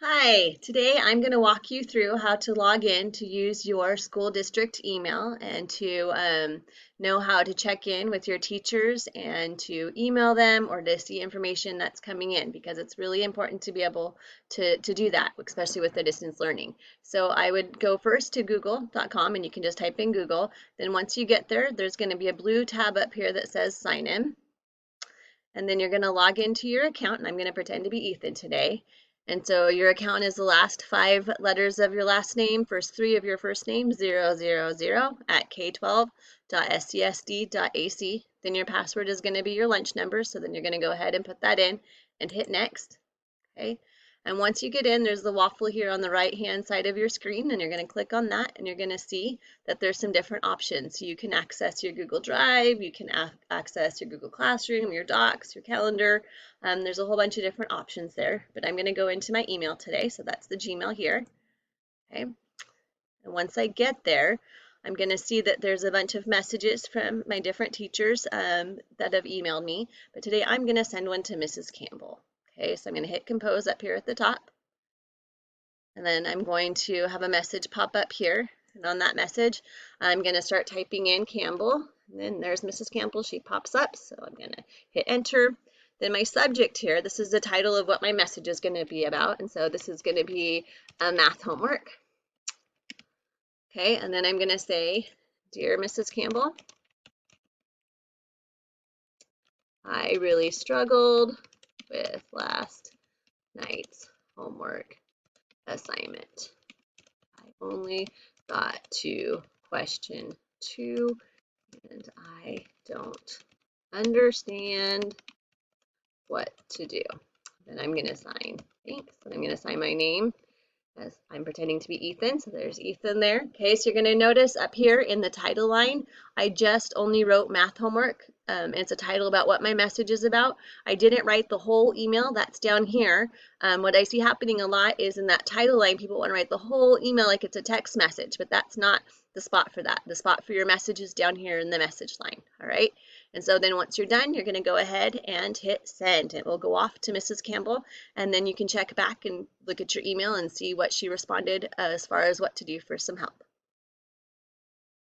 Hi, today I'm going to walk you through how to log in to use your school district email and to know how to check in with your teachers and to email them or to see information that's coming in because it's really important to be able to do that, especially with the distance learning. So I would go first to google.com and you can just type in Google. Then once you get there, there's going to be a blue tab up here that says sign in. And then you're going to log into your account, and I'm going to pretend to be Ethan today. And so your account is the last 5 letters of your last name, first 3 of your first name, 000 at k12.scsd.ac. Then your password is going to be your lunch number, so then you're going to go ahead and put that in and hit next. Okay. And once you get in, there's the waffle here on the right hand side of your screen, and you're going to click on that, and you're going to see that there's some different options. So you can access your Google Drive, you can access your Google Classroom, your Docs, your calendar. There's a whole bunch of different options there, but I'm going to go into my email today, so that's the Gmail here. Okay. And once I get there, I'm going to see that there's a bunch of messages from my different teachers that have emailed me, but today I'm going to send one to Mrs. Campbell. Okay, so I'm going to hit compose up here at the top. And then I'm going to have a message pop up here. And on that message, I'm going to start typing in Campbell. And then there's Mrs. Campbell. She pops up. So I'm going to hit enter. Then my subject here, this is the title of what my message is going to be about. And so this is going to be a math homework. Okay, and then I'm going to say, Dear Mrs. Campbell, I really struggled with last night's homework assignment. I only got to question 2 and I don't understand what to do. Then I'm going to sign thanks, and I'm going to sign my name as I'm pretending to be Ethan. So there's Ethan there. Okay, so you're going to notice up here in the title line, I just only wrote math homework. It's a title about what my message is about. I didn't write the whole email. That's down here. What I see happening a lot is in that title line, people want to write the whole email like it's a text message, but that's not the spot for that. The spot for your message is down here in the message line. All right. And so then once you're done, you're going to go ahead and hit send. It will go off to Mrs. Campbell, and then you can check back and look at your email and see what she responded as far as what to do for some help.